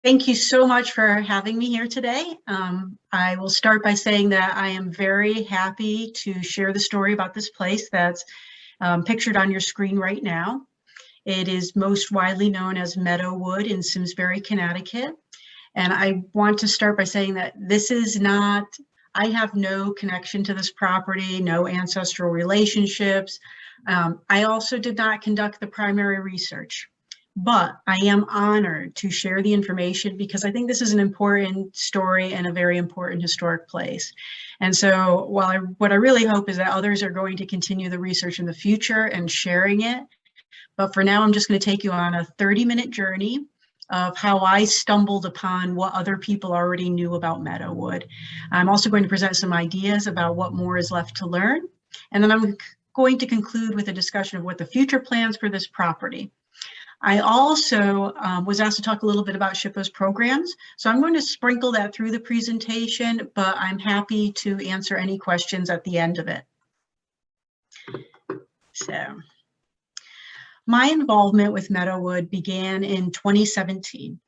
Thank you so much for having me here today. I will start by saying that I am very happy to share the story about this place that's pictured on your screen right now. It is most widely known as Meadowood in Simsbury, Connecticut. And I want to start by saying that this is not, I have no connection to this property, no ancestral relationships. I also did not conduct the primary research. But I am honored to share the information because I think this is an important story and a very important historic place. And so what I really hope is that others are going to continue the research in the future and sharing it. But for now, I'm just going to take you on a 30-minute journey of how I stumbled upon what other people already knew about Meadowood. I'm also going to present some ideas about what more is left to learn. And then I'm going to conclude with a discussion of what the future plans for this property. I also was asked to talk a little bit about SHPO's programs. So I'm going to sprinkle that through the presentation, but I'm happy to answer any questions at the end of it. So my involvement with Meadowood began in 2017.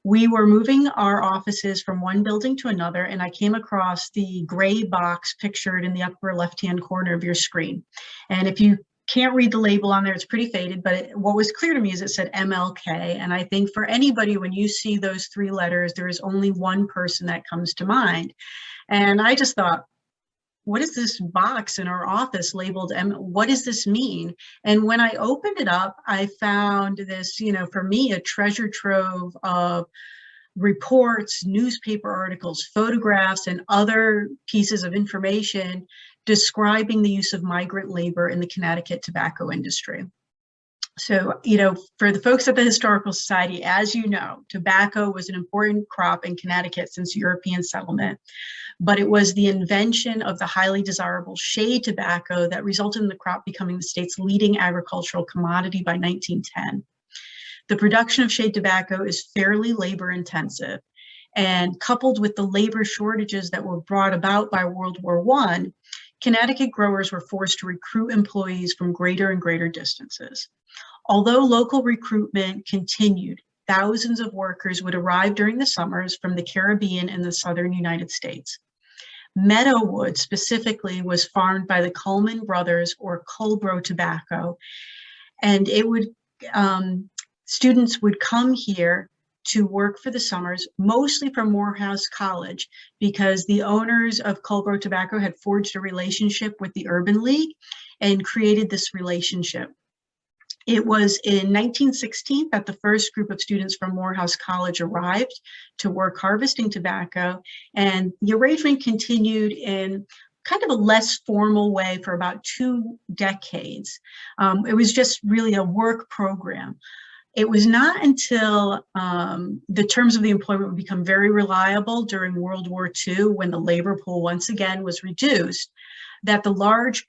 We were moving our offices from one building to another, and I came across the gray box pictured in the upper left-hand corner of your screen. And if you can't read the label on there, it's pretty faded, but what was clear to me is it said MLK. And I think for anybody, when you see those three letters, there is only one person that comes to mind. And I just thought, what is this box in our office labeled M? What does this mean? And when I opened it up, I found this, for me, a treasure trove of reports, newspaper articles, photographs, and other pieces of information describing the use of migrant labor in the Connecticut tobacco industry. So, for the folks at the Historical Society, as you know, tobacco was an important crop in Connecticut since European settlement, but it was the invention of the highly desirable shade tobacco that resulted in the crop becoming the state's leading agricultural commodity by 1910. The production of shade tobacco is fairly labor intensive, and coupled with the labor shortages that were brought about by World War I, Connecticut growers were forced to recruit employees from greater and greater distances. Although local recruitment continued, thousands of workers would arrive during the summers from the Caribbean and the southern United States. Meadowood specifically was farmed by the Cullman brothers, or Culbro Tobacco, and it would students would come here to work for the summers, mostly from Morehouse College, because the owners of Culbro Tobacco had forged a relationship with the Urban League and created this relationship. It was in 1916 that the first group of students from Morehouse College arrived to work harvesting tobacco, and the arrangement continued in kind of a less formal way for about 2 decades. It was just really a work program. It was not until the terms of the employment would become very reliable during World War II, when the labor pool once again was reduced, that the large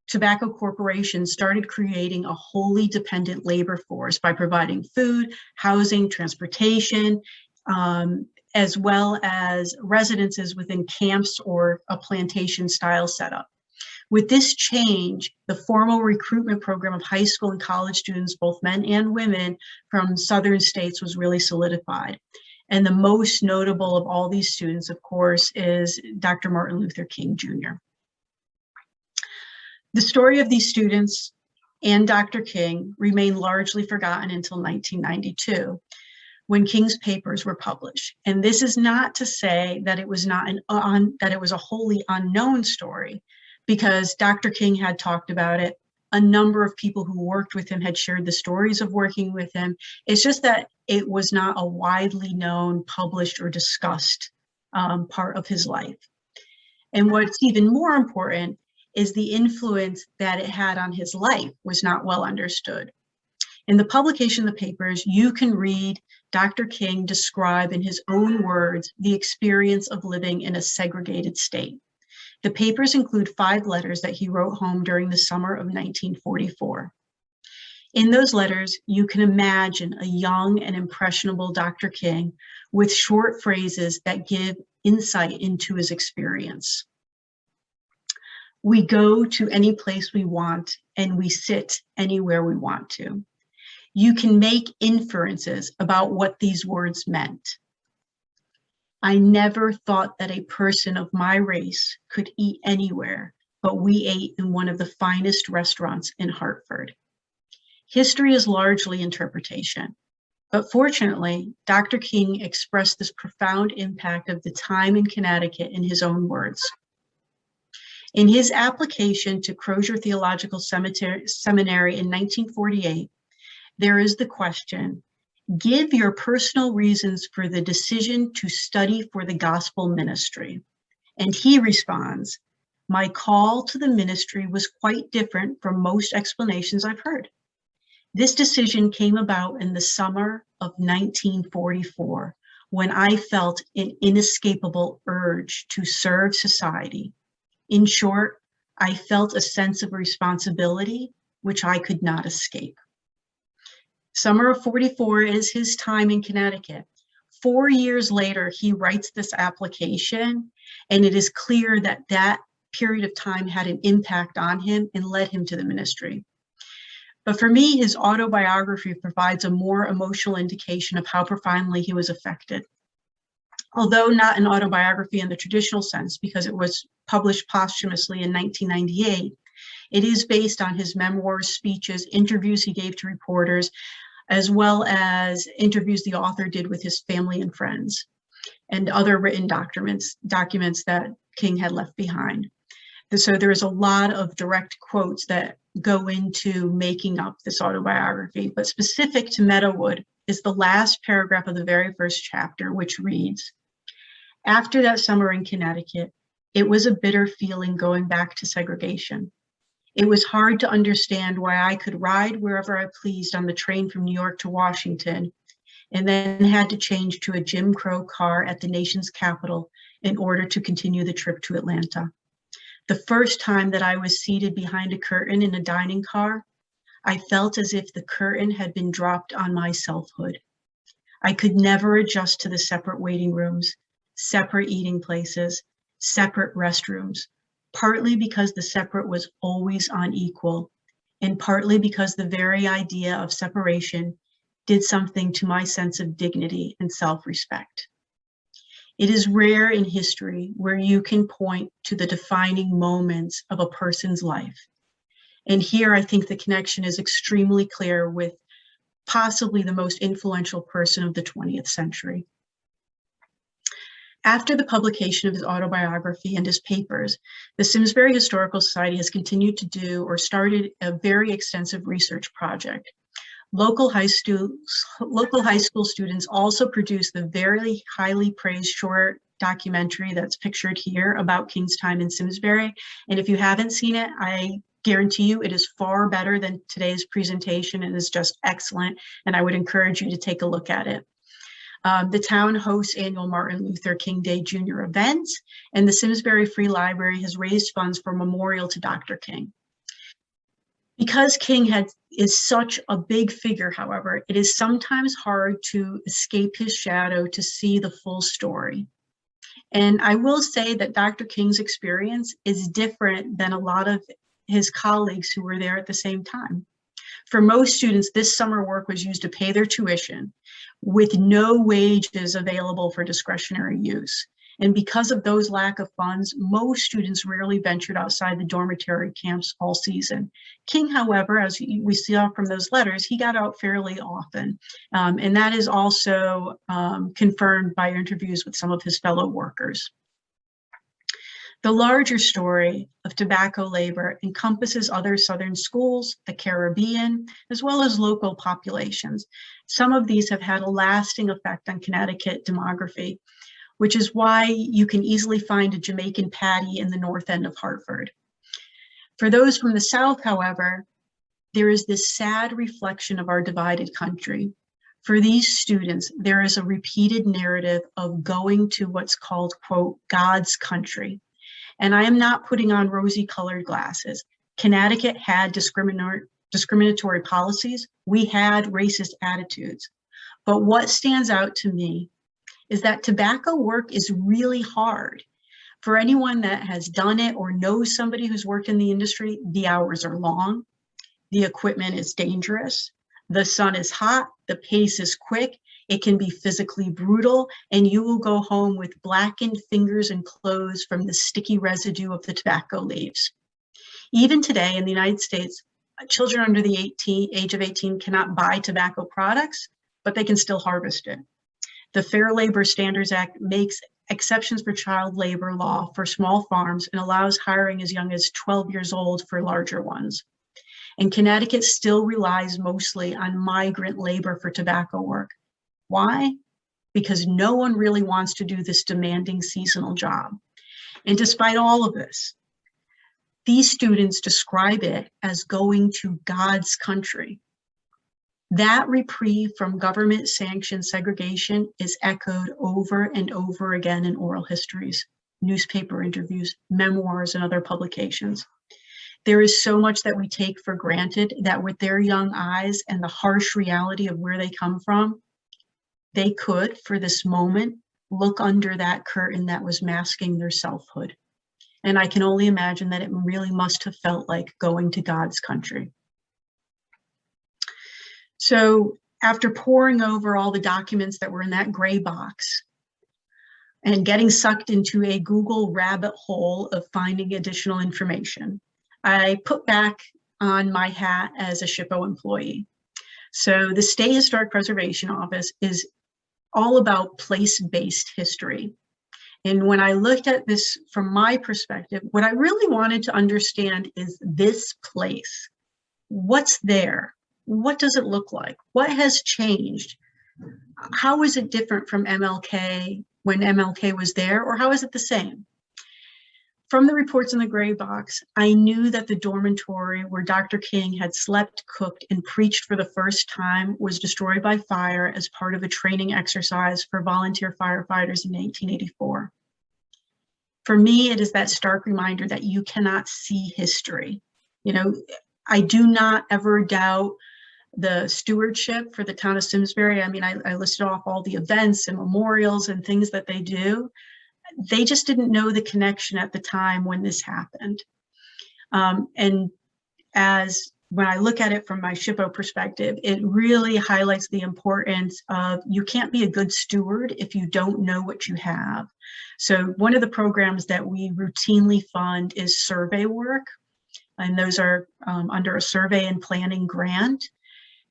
tobacco corporations started creating a wholly dependent labor force by providing food, housing, transportation, as well as residences within camps or a plantation style setup. With this change, the formal recruitment program of high school and college students, both men and women from southern states, was really solidified. And the most notable of all these students, of course, is Dr. Martin Luther King Jr. The story of these students and Dr. King remained largely forgotten until 1992, when King's papers were published. And this is not to say that it was not that it was a wholly unknown story, because Dr. King had talked about it. A number of people who worked with him had shared the stories of working with him. It's just that it was not a widely known, published, or discussed part of his life. And what's even more important is the influence that it had on his life was not well understood. In the publication of the papers, you can read Dr. King describe in his own words the experience of living in a segregated state. The papers include 5 letters that he wrote home during the summer of 1944. In those letters, you can imagine a young and impressionable Dr. King with short phrases that give insight into his experience. We go to any place we want, and we sit anywhere we want to. You can make inferences about what these words meant. I never thought that a person of my race could eat anywhere, but we ate in one of the finest restaurants in Hartford. History is largely interpretation, but fortunately, Dr. King expressed this profound impact of the time in Connecticut in his own words. In his application to Crozier Theological Seminary in 1948, there is the question, give your personal reasons for the decision to study for the gospel ministry. And he responds, my call to the ministry was quite different from most explanations I've heard. This decision came about in the summer of 1944, when I felt an inescapable urge to serve society. In short, I felt a sense of responsibility, which I could not escape. Summer of 44 is his time in Connecticut. 4 years later, he writes this application, and it is clear that that period of time had an impact on him and led him to the ministry. But for me, his autobiography provides a more emotional indication of how profoundly he was affected. Although not an autobiography in the traditional sense, because it was published posthumously in 1998, it is based on his memoirs, speeches, interviews he gave to reporters, as well as interviews the author did with his family and friends, and other written documents that King had left behind. So there is a lot of direct quotes that go into making up this autobiography, but specific to Meadowood is the last paragraph of the very first chapter, which reads, after that summer in Connecticut, it was a bitter feeling going back to segregation. It was hard to understand why I could ride wherever I pleased on the train from New York to Washington, and then had to change to a Jim Crow car at the nation's capital in order to continue the trip to Atlanta. The first time that I was seated behind a curtain in a dining car, I felt as if the curtain had been dropped on my selfhood. I could never adjust to the separate waiting rooms, separate eating places, separate restrooms, partly because the separate was always unequal, and partly because the very idea of separation did something to my sense of dignity and self-respect. It is rare in history where you can point to the defining moments of a person's life. And here I think the connection is extremely clear with possibly the most influential person of the 20th century. After the publication of his autobiography and his papers, the Simsbury Historical Society has continued to do or started a very extensive research project. Local high school students also produced the very highly praised short documentary that's pictured here about King's time in Simsbury. And if you haven't seen it, I guarantee you it is far better than today's presentation and is just excellent. And I would encourage you to take a look at it. The town hosts annual Martin Luther King Day Jr. events, and the Simsbury Free Library has raised funds for a memorial to Dr. King. Because King is such a big figure, however, it is sometimes hard to escape his shadow to see the full story. And I will say that Dr. King's experience is different than a lot of his colleagues who were there at the same time. For most students, this summer work was used to pay their tuition with no wages available for discretionary use. And because of those lack of funds, most students rarely ventured outside the dormitory camps all season. King, however, as we saw from those letters, he got out fairly often. And that is also confirmed by interviews with some of his fellow workers. The larger story of tobacco labor encompasses other Southern schools, the Caribbean, as well as local populations. Some of these have had a lasting effect on Connecticut demography, which is why you can easily find a Jamaican patty in the north end of Hartford. For those from the South, however, there is this sad reflection of our divided country. For these students, there is a repeated narrative of going to what's called, quote, God's country. And I am not putting on rosy-colored glasses. Connecticut had discriminatory policies. We had racist attitudes. But what stands out to me is that tobacco work is really hard. For anyone that has done it or knows somebody who's worked in the industry, the hours are long, the equipment is dangerous, the sun is hot, the pace is quick, It can be physically brutal, and you will go home with blackened fingers and clothes from the sticky residue of the tobacco leaves. Even today in the United States, children under the age of 18 cannot buy tobacco products, but they can still harvest it. The Fair Labor Standards Act makes exceptions for child labor law for small farms and allows hiring as young as 12 years old for larger ones. And Connecticut still relies mostly on migrant labor for tobacco work. Why? Because no one really wants to do this demanding seasonal job. And despite all of this, these students describe it as going to God's country. That reprieve from government-sanctioned segregation is echoed over and over again in oral histories, newspaper interviews, memoirs, and other publications. There is so much that we take for granted that with their young eyes and the harsh reality of where they come from, they could, for this moment, look under that curtain that was masking their selfhood. And I can only imagine that it really must have felt like going to God's country. So after poring over all the documents that were in that gray box and getting sucked into a Google rabbit hole of finding additional information, I put back on my hat as a SHPO employee. So the State Historic Preservation Office is all about place-based history. And when I looked at this from my perspective, what I really wanted to understand is this place. What's there? What does it look like? What has changed? How is it different from MLK when MLK was there, or how is it the same? From the reports in the gray box, I knew that the dormitory where Dr. King had slept, cooked, and preached for the first time was destroyed by fire as part of a training exercise for volunteer firefighters in 1884. For me, it is that stark reminder that you cannot see history. You know, I do not ever doubt the stewardship for the town of Simsbury. I mean, I listed off all the events and memorials and things that they do. They just didn't know the connection at the time when this happened. And when I look at it from my SHPO perspective, it really highlights the importance of you can't be a good steward if you don't know what you have. So one of the programs that we routinely fund is survey work, and those are under a survey and planning grant.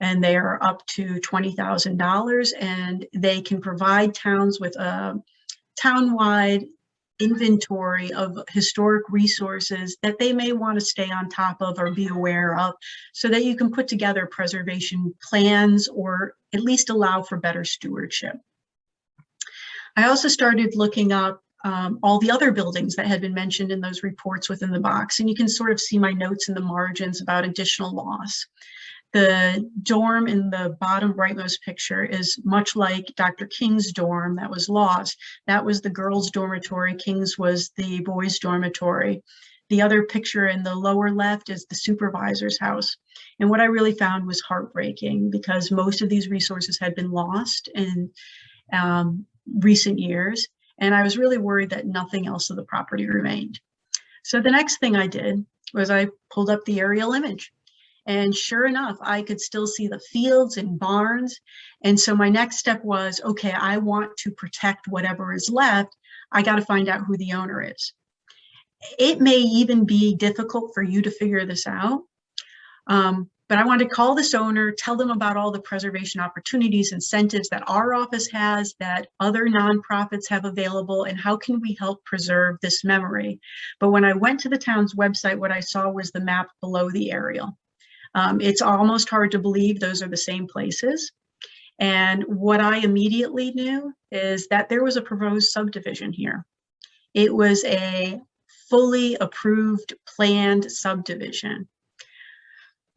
And they are up to $20,000, and they can provide towns with a town-wide inventory of historic resources that they may want to stay on top of or be aware of, so that you can put together preservation plans or at least allow for better stewardship. I also started looking up all the other buildings that had been mentioned in those reports within the box, and you can sort of see my notes in the margins about additional loss. The dorm in the bottom rightmost picture is much like Dr. King's dorm that was lost. That was the girls' dormitory. King's was the boys' dormitory. The other picture in the lower left is the supervisor's house. And what I really found was heartbreaking, because most of these resources had been lost in recent years. And I was really worried that nothing else of the property remained. So the next thing I did was I pulled up the aerial image. And sure enough, I could still see the fields and barns. And so my next step was, okay, I want to protect whatever is left. I got to find out who the owner is. It may even be difficult for you to figure this out. But I wanted to call this owner, tell them about all the preservation opportunities, incentives that our office has, that other nonprofits have available, and how can we help preserve this memory. But when I went to the town's website, what I saw was the map below the aerial. It's almost hard to believe those are the same places. And what I immediately knew is that there was a proposed subdivision here. It was a fully approved, planned subdivision.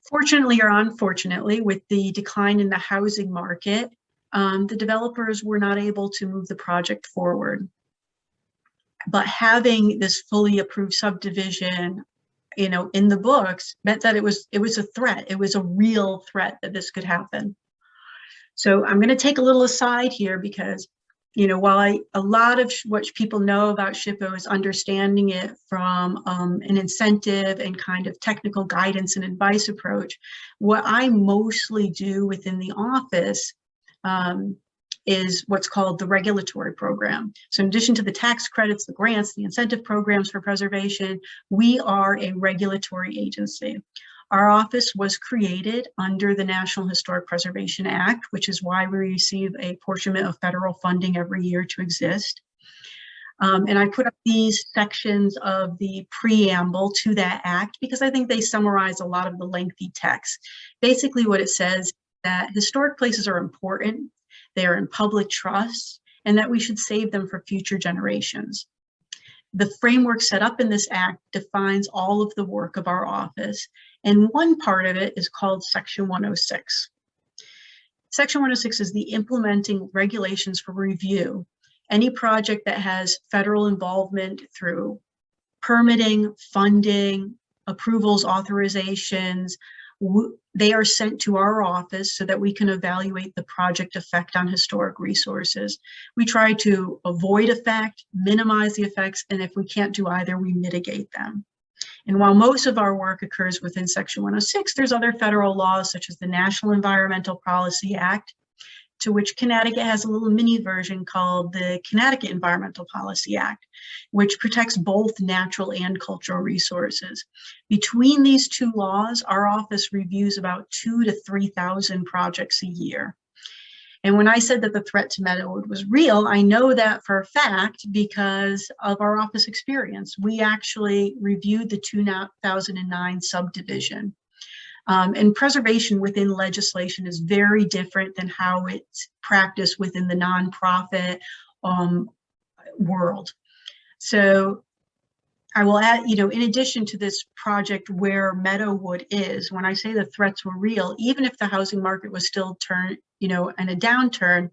Fortunately or unfortunately, with the decline in the housing market, the developers were not able to move the project forward. But having this fully approved subdivision, you know, in the books meant that it was a threat. It was a real threat that this could happen. So I'm going to take a little aside here, because, you know, while a lot of what people know about SHPO is understanding it from an incentive and kind of technical guidance and advice approach, what I mostly do within the office is what's called the regulatory program. So in addition to the tax credits, the grants, the incentive programs for preservation, we are a regulatory agency. Our office was created under the National Historic Preservation Act, which is why we receive a portion of federal funding every year to exist. And I put up these sections of the preamble to that act because I think they summarize a lot of the lengthy text. Basically what it says is that historic places are important, they are in public trust, and that we should save them for future generations. The framework set up in this act defines all of the work of our office, and one part of it is called Section 106. Section 106 is the implementing regulations for review. Any project that has federal involvement through permitting, funding, approvals, authorizations, they are sent to our office so that we can evaluate the project effect on historic resources. We try to avoid effect, minimize the effects, and if we can't do either, we mitigate them. And while most of our work occurs within Section 106, there's other federal laws such as the National Environmental Policy Act, to which Connecticut has a little mini version called the Connecticut Environmental Policy Act, which protects both natural and cultural resources. Between these two laws, our office reviews about 2,000 to 3,000 projects a year. And when I said that the threat to Meadowood was real, I know that for a fact because of our office experience. We actually reviewed the 2009 subdivision. And preservation within legislation is very different than how it's practiced within the nonprofit world. So I will add, in addition to this project where Meadowood is, when I say the threats were real, even if the housing market was still in a downturn,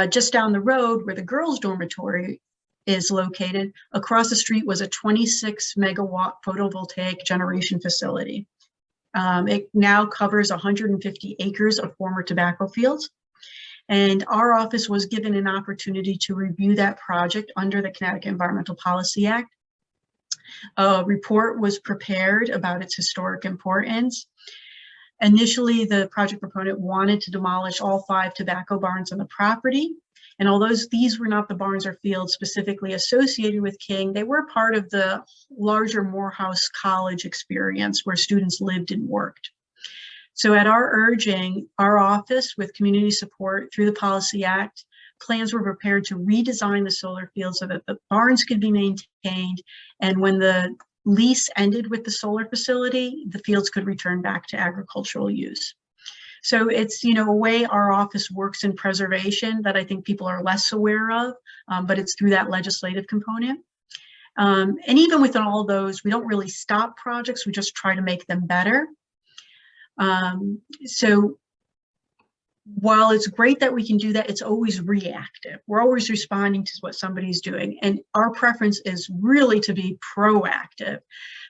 just down the road where the girls' dormitory is located, across the street was a 26 megawatt photovoltaic generation facility. It now covers 150 acres of former tobacco fields. And our office was given an opportunity to review that project under the Connecticut Environmental Policy Act. A report was prepared about its historic importance. Initially, the project proponent wanted to demolish all 5 tobacco barns on the property. And although these were not the barns or fields specifically associated with King, they were part of the larger Morehouse College experience where students lived and worked. So at our urging, our office, with community support through the Policy Act, plans were prepared to redesign the solar field so that the barns could be maintained. And when the lease ended with the solar facility, the fields could return back to agricultural use. So it's, a way our office works in preservation that I think people are less aware of, but it's through that legislative component. And even within all those, we don't really stop projects, we just try to make them better. So while it's great that we can do that, it's always reactive. We're always responding to what somebody's doing. And our preference is really to be proactive.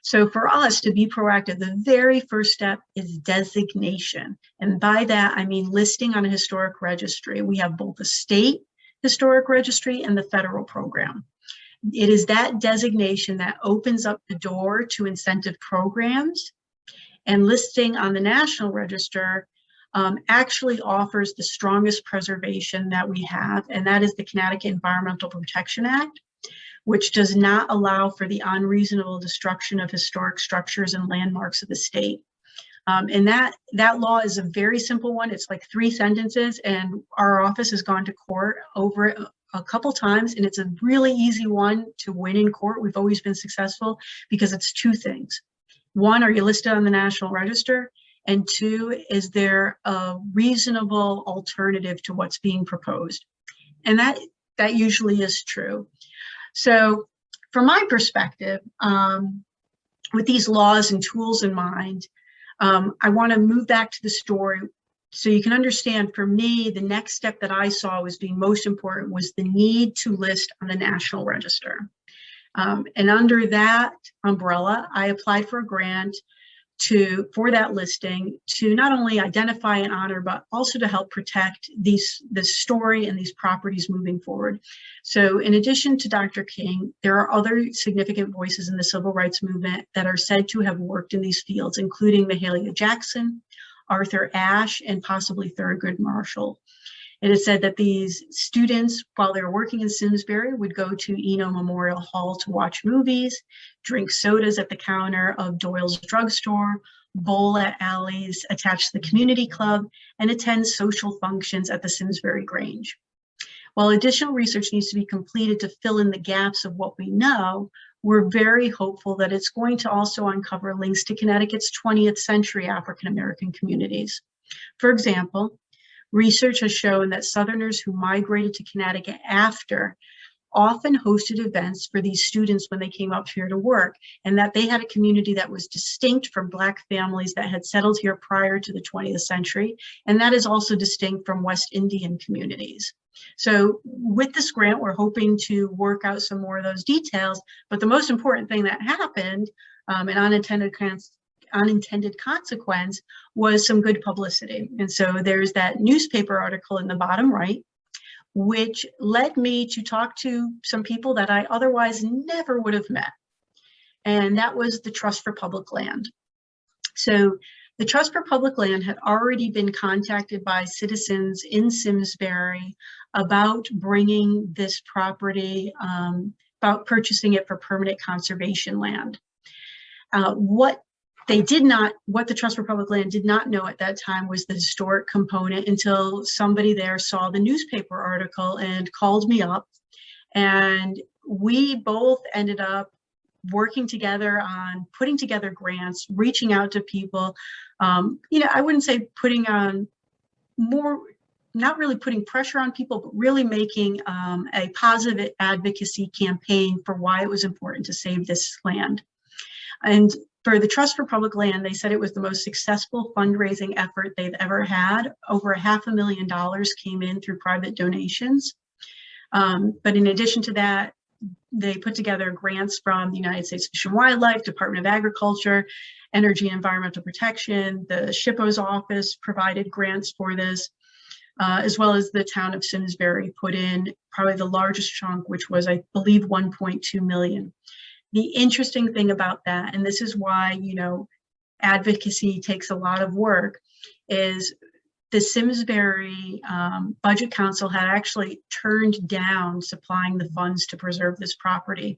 So for us to be proactive, the very first step is designation. And by that, I mean listing on a historic registry. We have both a state historic registry and the federal program. It is that designation that opens up the door to incentive programs, and listing on the National Register actually offers the strongest preservation that we have, and that is the Connecticut Environmental Protection Act, which does not allow for the unreasonable destruction of historic structures and landmarks of the state. And that law is a very simple one. It's like 3 sentences, and our office has gone to court over it a couple times, and it's a really easy one to win in court. We've always been successful because it's 2 things. 1, are you listed on the National Register? And 2, is there a reasonable alternative to what's being proposed? And that usually is true. So from my perspective, with these laws and tools in mind, I want to move back to the story so you can understand. For me, the next step that I saw was being most important was the need to list on the National Register. And under that umbrella, I applied for a grant for that listing to not only identify and honor, but also to help protect this story and these properties moving forward. So in addition to Dr. King, there are other significant voices in the civil rights movement that are said to have worked in these fields, including Mahalia Jackson, Arthur Ashe, and possibly Thurgood Marshall. It is said that these students, while they were working in Simsbury, would go to Eno Memorial Hall to watch movies, drink sodas at the counter of Doyle's drugstore, bowl at alleys attached to the community club, and attend social functions at the Simsbury Grange. While additional research needs to be completed to fill in the gaps of what we know, we're very hopeful that it's going to also uncover links to Connecticut's 20th century African American communities. For example, research has shown that Southerners who migrated to Connecticut after often hosted events for these students when they came up here to work, and that they had a community that was distinct from Black families that had settled here prior to the 20th century, and that is also distinct from West Indian communities. So with this grant, we're hoping to work out some more of those details, but the most important thing that happened, an unintended consequence, was some good publicity. And so there's that newspaper article in the bottom right, which led me to talk to some people that I otherwise never would have met. And that was the Trust for Public Land. So the Trust for Public Land had already been contacted by citizens in Simsbury about bringing this property, about purchasing it for permanent conservation land. What the Trust for Public Land did not know at that time was the historic component until somebody there saw the newspaper article and called me up. And we both ended up working together on putting together grants, reaching out to people. I wouldn't say putting on more, not really putting pressure on people, but really making a positive advocacy campaign for why it was important to save this land. And for the Trust for Public Land, they said it was the most successful fundraising effort they've ever had. Over $500,000 came in through private donations. But in addition to that, they put together grants from the United States Fish and Wildlife, Department of Agriculture, Energy and Environmental Protection. The SHPO's office provided grants for this, as well as the town of Simsbury put in probably the largest chunk, which was, I believe, $1.2 million. The interesting thing about that, and this is why, advocacy takes a lot of work, is the Simsbury Budget Council had actually turned down supplying the funds to preserve this property.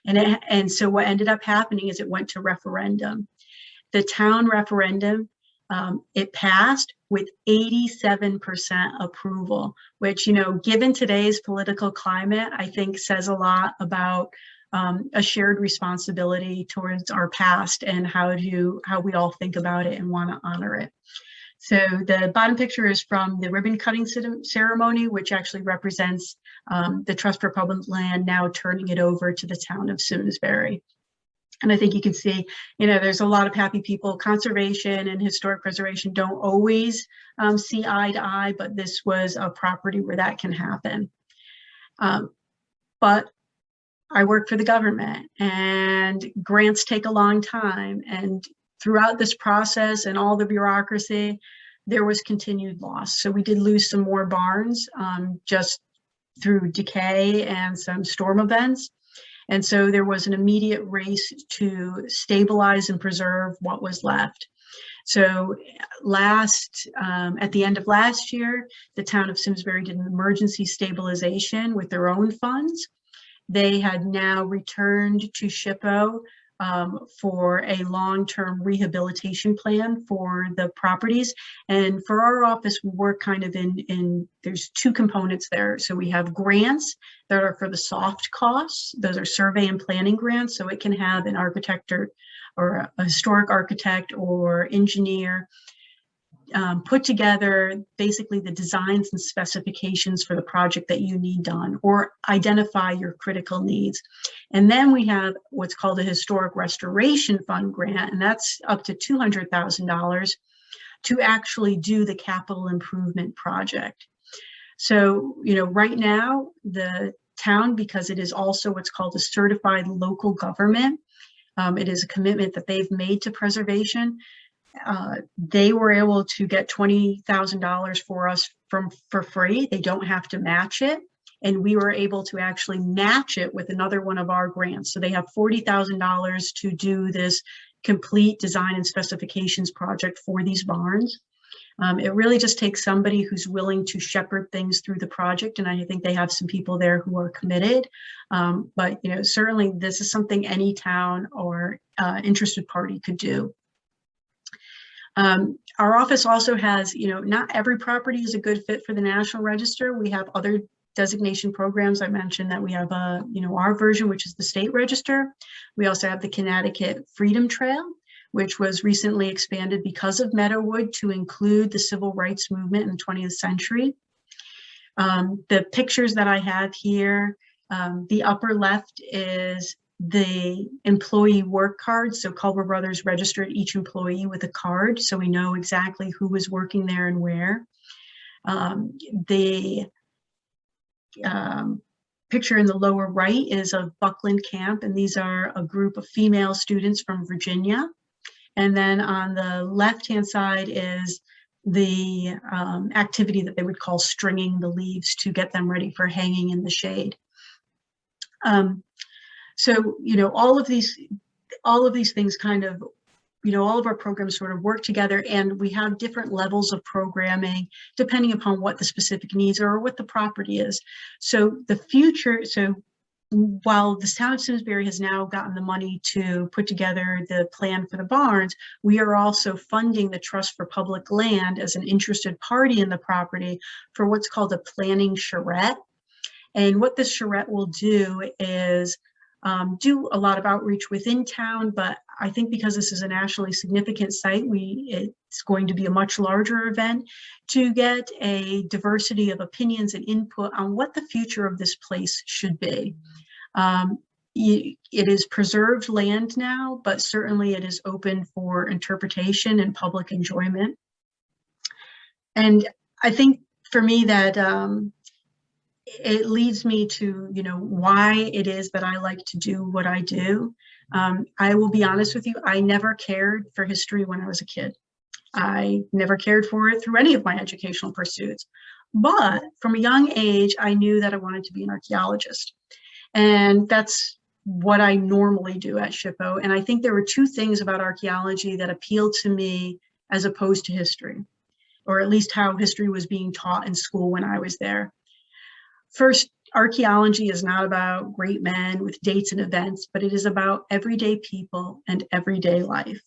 And so what ended up happening is it went to referendum. The town referendum, it passed with 87% approval, which, given today's political climate, I think says a lot about a shared responsibility towards our past and how we all think about it and want to honor it. So the bottom picture is from the ribbon cutting ceremony, which actually represents the Trust for Public Land now turning it over to the town of Simsbury. And I think you can see, there's a lot of happy people. Conservation and historic preservation don't always see eye to eye, but this was a property where that can happen. But I work for the government, and grants take a long time. And throughout this process and all the bureaucracy, there was continued loss. So we did lose some more barns just through decay and some storm events. And so there was an immediate race to stabilize and preserve what was left. So at the end of last year, the town of Simsbury did an emergency stabilization with their own funds. They had now returned to SHPO for a long-term rehabilitation plan for the properties. And for our office, we work kind of there's two components there. So we have grants that are for the soft costs. Those are survey and planning grants. So it can have an architect or a historic architect or engineer put together basically the designs and specifications for the project that you need done, or identify your critical needs. And then we have what's called a historic restoration fund grant, and that's up to $200,000 to actually do the capital improvement project. So, right now the town, because it is also what's called a certified local government, it is a commitment that they've made to preservation. They were able to get $20,000 for us for free. They don't have to match it. And we were able to actually match it with another one of our grants. So they have $40,000 to do this complete design and specifications project for these barns. It really just takes somebody who's willing to shepherd things through the project, and I think they have some people there who are committed. But certainly this is something any town or interested party could do. Our office also has, not every property is a good fit for the National Register. We have other designation programs. I mentioned that we have our version, which is the State Register. We also have the Connecticut Freedom Trail, which was recently expanded because of Meadowood to include the civil rights movement in the 20th century. The pictures that I have here, the upper left is the employee work card. So Culver Brothers registered each employee with a card, so we know exactly who was working there and where. The picture in the lower right is of Buckland Camp, and these are a group of female students from Virginia. And then on the left-hand side is the activity that they would call stringing the leaves to get them ready for hanging in the shade. So, all of these things kind of, all of our programs sort of work together, and we have different levels of programming depending upon what the specific needs are or what the property is. So the future, while the town of Simsbury has now gotten the money to put together the plan for the barns, we are also funding the Trust for Public Land as an interested party in the property for what's called a planning charrette. And what this charrette will do is do a lot of outreach within town, but I think because this is a nationally significant site, it's going to be a much larger event to get a diversity of opinions and input on what the future of this place should be. It is preserved land now, but certainly it is open for interpretation and public enjoyment. And I think for me that it leads me to, why it is that I like to do what I do. I will be honest with you, I never cared for history when I was a kid. I never cared for it through any of my educational pursuits. But from a young age, I knew that I wanted to be an archaeologist. And that's what I normally do at SHPO. And I think there were two things about archaeology that appealed to me as opposed to history, or at least how history was being taught in school when I was there. First, archaeology is not about great men with dates and events, but it is about everyday people and everyday life.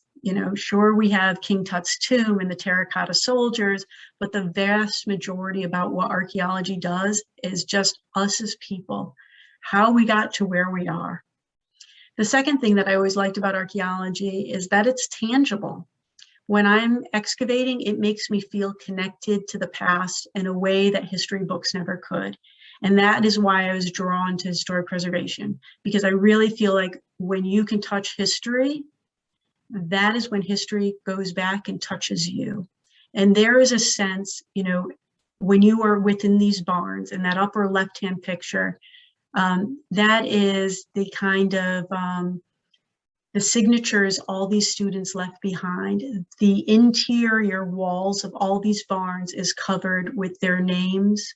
Sure, we have King Tut's tomb and the terracotta soldiers, but the vast majority about what archaeology does is just us as people, how we got to where we are. The second thing that I always liked about archaeology is that it's tangible. When I'm excavating, it makes me feel connected to the past in a way that history books never could. And that is why I was drawn to historic preservation, because I really feel like when you can touch history, that is when history goes back and touches you. And there is a sense, when you are within these barns, in that upper left-hand picture, that is the kind of the signatures all these students left behind. The interior walls of all these barns is covered with their names,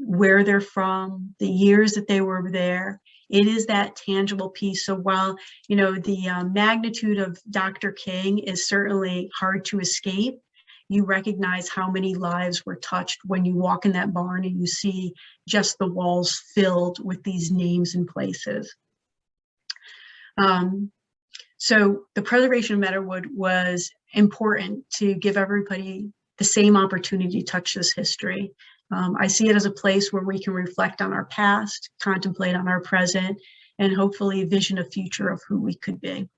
where they're from, the years that they were there. It is that tangible piece. So while, the magnitude of Dr. King is certainly hard to escape, you recognize how many lives were touched when you walk in that barn and you see just the walls filled with these names and places. So the preservation of Meadowood was important to give everybody the same opportunity to touch this history. I see it as a place where we can reflect on our past, contemplate on our present, and hopefully vision a future of who we could be.